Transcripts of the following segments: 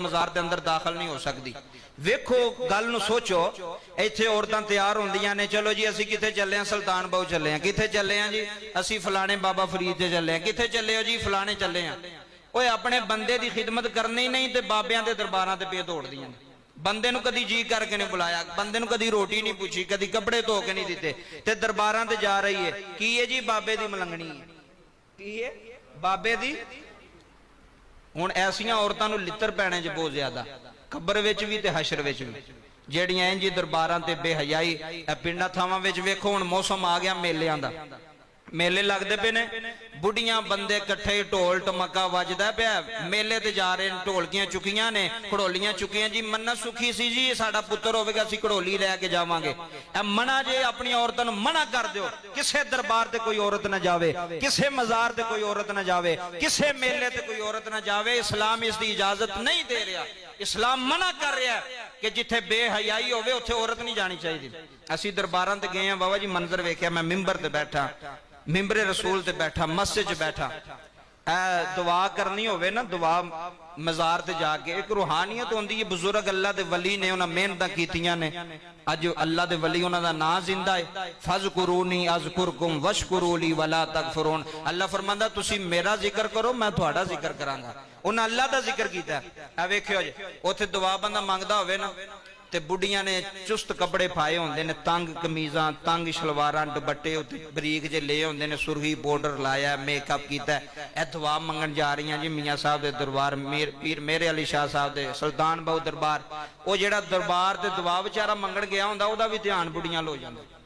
मज़ार के अंदर दाखिल नहीं हो सकती। वेखो गल नूं सोचो, इत्थे औरतां तैयार होंदियां ने, चलो जी असीं कित्थे चले हैं, सुल्तान बहु चले हैं, कित्थे चले हैं जी असीं फलाने बाबा फरीद ते चले हैं, कित्थे चले हो जी फलाने चले हैं। ओए अपने बंदे की खिदमत करनी नहीं तो बाबियां दे दरबारां ते पे दौड़दियां ने। बंदे नूं कदी जी करके नहीं बुलाया, बंदे नूं कदी रोटी नहीं पूछी, कदी कपड़े धो के नहीं दिते, ते दरबारां ते जा रही है। की है जी बाबे दी मलंगनी है, की है बाबे दी। हुण ऐसियां औरतां नूं लित्तर पैणे च बहुत ज्यादा, कब्र विच भी ते हशर विच भी, जेड़ियां इंज दरबारां ते बेहयाई। पिंडां थावां विच वेखो हुण मौसम आ गया मेलियां दा, मेले लगते पे ने, बुढ़ियां बंदे कट्ठे, ढोल टमका वजदा पिया, मेले ते जा रहे हैं, ढोलकियां चुकियां ने, घड़ोलियां चुकियां जी। मन्नत सुखी सी जी साडा पुत्र होवेगा, असीं घड़ोली लैके जावांगे। मना जे अपनी औरतां नूं मना कर दिओ, किसे दरबार ते कोई औरत ना जावे, किसे मज़ार ते कोई औरत ना जावे, किसे मेले ते कोई औरत ना जावे। इस्लाम इसकी इजाजत नहीं दे रहा, इस्लाम मना कर रहा है कि जिथे बेहयाई होवे उत्थे औरत नहीं जानी चाहिए। असीं दरबारां ते गए हैं बाबा जी, मंजर वेख्या, मैं मिंबर ते बैठा, मिंबरे रसूल ते बैठा, मस्जिद च बैठा, दुआ करनी होवे ना, दुआ मज़ार ते जाके एक रूहानियत होंदी है। बुजुर्ग अल्लाह दे वली ने, उन्हां मेहनतां कीतियां ने, अज अल्लाह दे वली उन्हां दा नाम जिंदा है। फज़कुरूनी अज़कुरकुम वशकुरूली वला तकफुरून। अल्लाह फरमांदा तुसी मेरा जिक्र करो, मैं तुहाडा जिक्र करांगा। उन्हां अल्लाह दा जिक्र कीता है। वेखियो जी उत्थे दुआ बंदा मंगदा होवे ना, ते बुढ़ियां ने चुस्त कपड़े पाए होंदे ने, तंग कमीज़ां, तंग शलवारां, दुपट्टे उत्ते बरीक जे ले होंदे ने, सुरही पाउडर लाया, मेकअप कीता, ए दुआ मंगण जा रही जी मियाँ साहब दे दरबार, पीर मेरे अली शाह साहब दे सुल्तान बहु दरबार। वो जेड़ा दरबार ते दुआ बेचारा मंगण गया हुंदा, ओहदा भी ध्यान बुढ़ियां लो जांदा।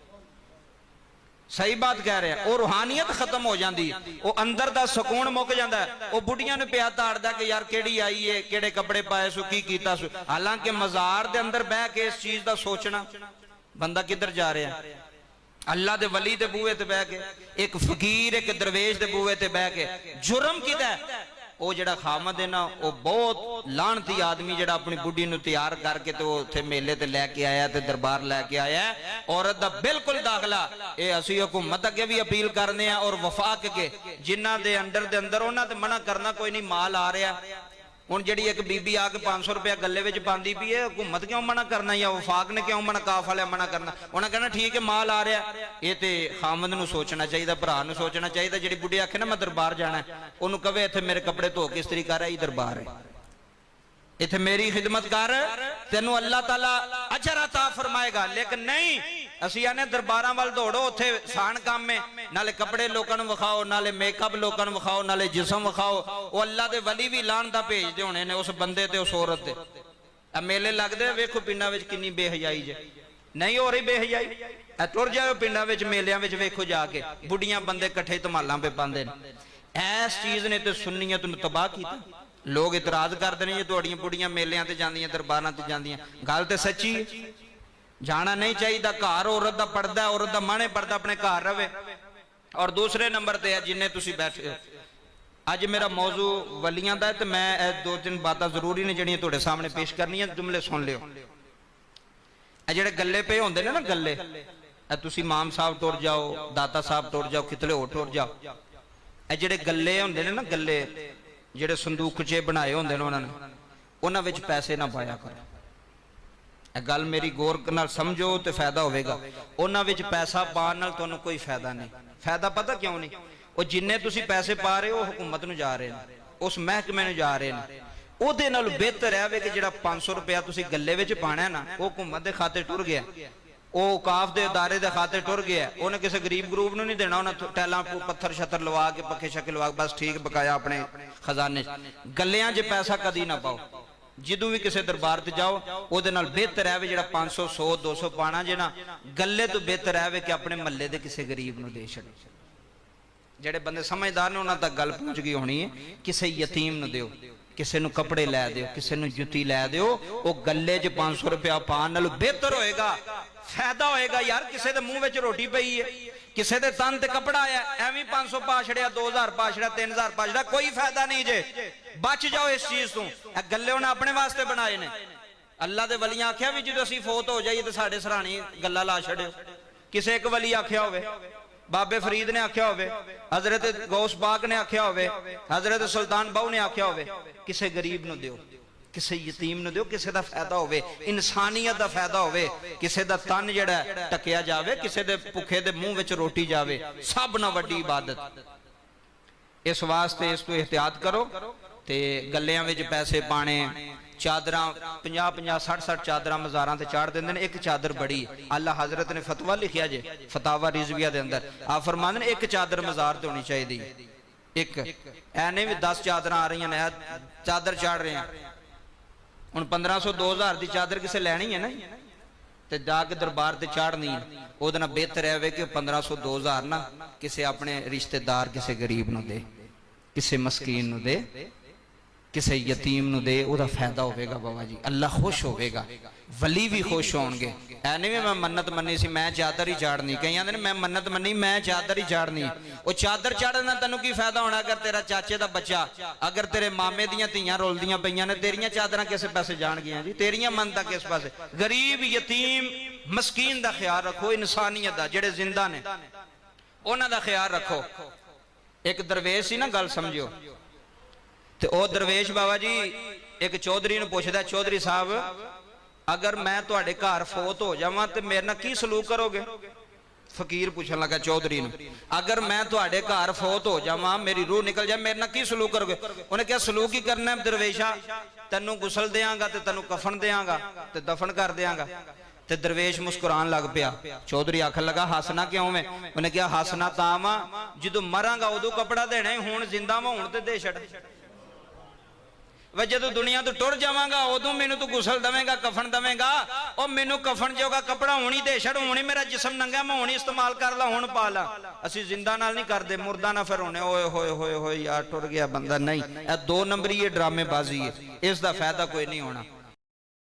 सही बात कह रहे हैं, वो रूहानियत खत्म हो जाती है, वो अंदर दा सुकून मुक जाता है। वो बुढ़िया ने प्या ताड़दा कि यार केड़ी आई है, केड़े कपड़े पाए सु, की कीता सु। हालांकि मज़ार दे अंदर बह के इस चीज का सोचना, बंदा किधर जा रहा है। अल्लाह दे वली दे बूहे ते बह के, एक फकीर एक दरवेश दे बूहे ते बह के, जुर्म किदा है। वो जड़ा खामद है ना, वो बहुत लानती आदमी जड़ा अपनी बुढ़ी नूं तैयार करके तो उत्थे मेले ते लैके आया, ते दरबार लैके आया। औरत दा बिल्कुल दाखला ये असीं हुकूमत अगे भी अपील करने आ, और वफाक के जिन्हां दे अंडर दे अंदर उन्हां ते मना करना कोई नहीं, माल आ रहा। हुण जिहड़ी एक बीबी आके 500 रुपया गले विच पांदी पई है, हुकूमत क्यों मना करना, या वफाक ने क्यों मना, काफ वाले मना करना। उन्हें कहना ठीक है माल आ रहा, ये तो खामद नूं सोचना चाहिए, भरा नूं सोचना चाहिए। जिहड़ी बुढ़ी आखे ना मैं दरबार जाना है, उन्होंने कहे इत्थे मेरे कपड़े धो के इस्त्री कर, ये दरबार है, इत्थे मेरी खिदमत कर, तेनू अल्लाह ताला अजर अता फरमाएगा। लेकिन नहीं, असीं आने दरबारां वल दौड़ो, उत्थे सान काम है, नाले कपड़े लोकां नूं विखाओ, नाले मेकअप लोकां नूं विखाओ, नाले जिस्म विखाओ। वो अल्लाह दे वली भी लानता भेजदे होणे ने उस बंदे ते उस औरत ते। आ मेले लगदे, वेखो पिंडां विच किन्नी बेहयाई जे, नहीं हो रही बेहयाई। तुर जाओ पिंडां विच मेलियां विच, वेखो जाके बुढ़ियां बंदे कट्ठे धमालां पे पांदे ने। इस चीज ने तो सुन्नियत नूं तबाह कीता। लोग इतराज करते हैं, तुहाड़ियां बुढ़ियां मेलियां ते जांदियां, दरबारां ते जांदियां। गल तो सच्ची है, जाना नहीं चाहिए। घर औरत दा पड़दा, औरत दा माणे पड़दा, अपने घर रवे। और दूसरे नंबर ते है जिन्ने तुसी बैठे, अज मेरा मौजू वलियां दा है, तो मैं 2-3 बातां जरूरी ने जिहड़ियां तुहाडे सामने पेश करनियां, जुमले सुन लियो। ए जिहड़े गल्ले पे होंदे ने ना, गल्ले तुसी इमाम साहब टुर जाओ, दाता साहब टुर जाओ, कितले होर टुर जाओ, ए जिहड़े गल्ले होंदे ने ना, गल्ले जेडे संदूकचे बनाए होंदे ने, उन्हां विच पैसे ना पाया करो। गल मेरी गौर नाल समझो तो फायदा होगा। उन्हां विच पैसा पाने नाल तुहानूं कोई फायदा नहीं। फायदा पता क्यों नहीं? वो जिन्ने तुसी पैसे पा रहे हो हुकूमत नूं जा रहे हैं, उस महकमे नूं जा रहे हैं। उहदे नाल बेहतर है कि जिहड़ा 500 रुपया तुसी गले विच पाना ना, वो हुकूमत दे खाते टुर गया, वो औकाफ दे अदारे दे खाते टुर गया। उन्हें किसी गरीब गरूब नूं नहीं देना, उन्हें टैलां पत्थर शत्तर लवा के, पक्के शक्के लवा के, बस ठीक बकाया अपने खजाने। गलियां च पैसा कदी ना पाओ। जिदों भी किसी दरबार ते जाओ, उहदे नाल बेहतर है जिहड़ा 500 100 200 पाना जे ना, गले तो बेहतर है कि अपने महल्ले दे किसी गरीब नूं दे छड़ो। जिहड़े बंदे समझदार ने उन्हां तक गल पहुंच गई होनी है। किसी यतीम नूं दिओ, किसी नूं कपड़े लै दिओ, किसी नूं जुत्ती लै दिओ। वो गले च 500 रुपया पाण नाल बेहतर होएगा, फायदा होएगा। यार किसी दे मुंह विच रोटी पई है, किसी दे तन ते कपड़ा आया, एवं 500 पा छड़िया, 2000 पा छड़िया, 3000 पा छड़िया, कोई फायदा नहीं जे। बच जाओ इस चीज तो। गले उन्हें अपने वास्ते बनाए ने। अल्लाह दे वलियां आख्या भी जो असीं फोत हो जाइए तो साडे सराणी गल्लां ला छड़ियो। किसी एक वली आख्या होवे, बाबे फरीद ने आख्या होवे, हजरत गौस पाक ने आख्या होवे, हजरत सुल्तान बहु ने आख्या होवे, किसी गरीब नूं दिओ। ਕਿਸੇ ਯਤੀਮ ਨੂੰ ਦਿਓ, ਕਿਸੇ ਦਾ ਫਾਇਦਾ ਹੋਵੇ, ਇਨਸਾਨੀਅਤ ਦਾ ਫਾਇਦਾ ਹੋਵੇ, ਕਿਸੇ ਦਾ ਤਨ ਜਿਹੜਾ ਟਕਿਆ ਜਾਵੇ, ਕਿਸੇ ਦੇ ਭੁੱਖੇ ਦੇ ਮੂੰਹ ਵਿੱਚ ਰੋਟੀ ਜਾਵੇ। ਸਭ ਨਾਲੋਂ ਵੱਡੀ ਇਬਾਦਤ। ਇਸ ਵਾਸਤੇ ਇਸ ਤੋਂ ਇhtiyat ਕਰੋ ਤੇ ਗੱਲਿਆਂ ਵਿੱਚ ਪੈਸੇ ਪਾਣੇ। ਚਾਦਰਾਂ 50-50 60-60 ਚਾਦਰਾਂ ਮਜ਼ਾਰਾਂ ਤੇ ਚਾੜ ਦਿੰਦੇ ਨੇ। ਇੱਕ ਚਾਦਰ ਬੜੀ ਅੱਲਾ ਹਜ਼ਰਤ ਨੇ ਫਤਵਾ ਲਿਖਿਆ ਜੇ ਫਤਾਵਾ ਰਿਜ਼ਵੀਆ ਦੇ ਅੰਦਰ, ਆ ਫਰਮਾਉਂਦੇ ਨੇ ਇੱਕ ਚਾਦਰ ਮਜ਼ਾਰ ਤੇ ਹੋਣੀ ਚਾਹੀਦੀ। ਇੱਕ ਐਨੇ ਵੀ 10 ਚਾਦਰਾਂ ਆ ਰਹੀਆਂ ਨੇ, ਚਾਦਰ ਚਾੜ ਰਹੇ ਆ। ਹੁਣ 1500-2000 ਦੀ ਚਾਦਰ ਕਿਸੇ ਲੈਣੀ ਹੈ ਨਾ ਤੇ ਜਾ ਕੇ ਦਰਬਾਰ ਤੇ ਚਾੜਨੀ ਹੈ, ਉਹਦੇ ਨਾਲ ਬਿਹਤਰ ਹੈ ਕਿ 1500-2000 ਨਾ ਕਿਸੇ ਆਪਣੇ ਰਿਸ਼ਤੇਦਾਰ, ਕਿਸੇ ਗਰੀਬ ਨੂੰ ਦੇ, ਕਿਸੇ ਮਸਕੀਨ ਨੂੰ ਦੇ, ਕਿਸੇ ਯਤੀਮ ਨੂੰ ਦੇ। ਉਹਦਾ ਫਾਇਦਾ ਹੋਵੇਗਾ ਬਾਬਾ ਜੀ, ਅੱਲਾ खुश ਹੋਵੇਗਾ, ਵਲੀ ਵੀ खुश ਹੋਣਗੇ। ਐ ਨਹੀਂ ਮੈਂ ਮੰਨਤ ਮੰਨੀ ਸੀ ਮੈਂ ਚਾਦਰ ਹੀ ਚਾੜਨੀ, ਕਈ ਆਂਦੇ ਨੇ ਮੈਂ ਮੰਨਤ ਮੰਨੀ ਮੈਂ ਚਾਦਰ ਹੀ ਚਾੜਨੀ। ਉਹ ਚਾਦਰ ਚਾੜਨ ਨਾਲ ਤੈਨੂੰ ਕੀ ਫਾਇਦਾ ਹੋਣਾ? ਅਗਰ ਤੇਰਾ ਚਾਚੇ ਦਾ ਬੱਚਾ, ਅਗਰ ਤੇਰੇ ਮਾਮੇ ਦੀਆਂ ਧੀਆਂ ਰੁਲਦੀਆਂ ਪਈਆਂ ਨੇ, ਤੇਰੀਆਂ ਚਾਦਰਾਂ ਕਿਸੇ ਪਾਸੇ ਜਾਣਗੀਆਂ ਜੀ? ਤੇਰੀਆਂ ਮੰਨਤਾਂ ਕਿਸ ਪਾਸੇ? ਗਰੀਬ, ਯਤੀਮ, ਮਸਕੀਨ ਦਾ ਖਿਆਲ ਰੱਖੋ, ਇਨਸਾਨੀਅਤ ਦਾ, ਜਿਹੜੇ ਜ਼ਿੰਦਾ ਨੇ ਉਹਨਾਂ ਦਾ ਖਿਆਲ ਰੱਖੋ। ਇੱਕ ਦਰਵੇਸ਼ ਸੀ ਨਾ, ਗੱਲ ਸਮਝਿਓ, ਤੇ ਉਹ ਦਰਵੇਸ਼ ਬਾਬਾ ਜੀ ਇੱਕ ਚੌਧਰੀ ਨੂੰ ਪੁੱਛਦਾ, ਚੌਧਰੀ ਸਾਹਿਬ ਅਗਰ ਮੈਂ ਤੁਹਾਡੇ ਘਰ ਫੌਤ ਹੋ ਜਾਵਾਂ ਤੇ ਮੇਰੇ ਨਾਲ ਕੀ ਸਲੂਕ ਕਰੋਗੇ? ਫਕੀਰ ਪੁੱਛਣ ਲੱਗਾ ਚੌਧਰੀ ਨੂੰ, ਅਗਰ ਮੈਂ ਤੁਹਾਡੇ ਘਰ ਫੌਤ ਹੋ ਜਾਵਾਂ, ਮੇਰੀ ਰੂਹ ਨਿਕਲ ਜਾਏ, ਮੇਰੇ ਨਾਲ ਕੀ ਸਲੂਕ ਕਰੋਗੇ? ਉਹਨੇ ਕਿਹਾ ਸਲੂਕ ਹੀ ਕਰਨਾ ਦਰਵੇਸ਼ਾ, ਤੈਨੂੰ ਗੁਸਲ ਦੇਵਾਂਗਾ ਤੇ ਤੈਨੂੰ ਕਫਨ ਦੇਵਾਂਗਾ ਤੇ ਦਫਨ ਕਰ ਦੇਵਾਂਗਾ। ਤੇ ਦਰਵੇਸ਼ ਮੁਸਕਰਾਨ ਲੱਗ ਪਿਆ। ਚੌਧਰੀ ਆਖਣ ਲੱਗਾ ਹੱਸਣਾ ਕਿਉਂ ਮੈਂ? ਉਹਨੇ ਕਿਹਾ ਹੱਸਣਾ ਤਾਂ ਵਾ ਜਦੋਂ ਮਰਾਂਗਾ ਉਦੋਂ ਕਪੜਾ ਦੇਣਾ ਹੀ, ਹੁਣ ਜਿੰਦਾ ਵਾ ਹੁਣ ਤੇ ਦੇ ਛੱਡ। ਵੇ ਜਦੋਂ ਦੁਨੀਆ ਤੋਂ ਟੁਰ ਜਾਵਾਂਗਾ ਉਦੋਂ ਮੈਨੂੰ ਤੂੰ ਗੁਸਲ ਦਵੇਂਗਾ, ਕਫਨ ਦਵੇਂਗਾ, ਉਹ ਮੈਨੂੰ ਕਫਨ ਜੋਗਾ ਕਪੜਾ ਹੋਣੀ ਦੇ ਛੱਡ, ਹੋਣੀ ਮੇਰਾ ਜਿਸਮ ਨੰਗਾ, ਮੈਂ ਹੋਣੀ ਇਸਤੇਮਾਲ ਕਰ ਲਾ, ਹੁਣ ਪਾ ਲਾ। ਅਸੀਂ ਜ਼ਿੰਦਾ ਨਾਲ ਨਹੀਂ ਕਰਦੇ, ਮੁਰਦਾ ਨਾਲ ਫਿਰ ਹੋਣੇ ਓਏ ਹੋਏ ਹੋਏ ਹੋਏ ਯਾਰ ਟੁਰ ਗਿਆ ਬੰਦਾ। ਨਹੀਂ, ਇਹ 2 ਨੰਬਰੀ ਇਹ ਡਰਾਮੇਬਾਜ਼ੀ ਹੈ, ਇਸ ਦਾ ਫਾਇਦਾ ਕੋਈ ਨਹੀਂ ਹੋਣਾ।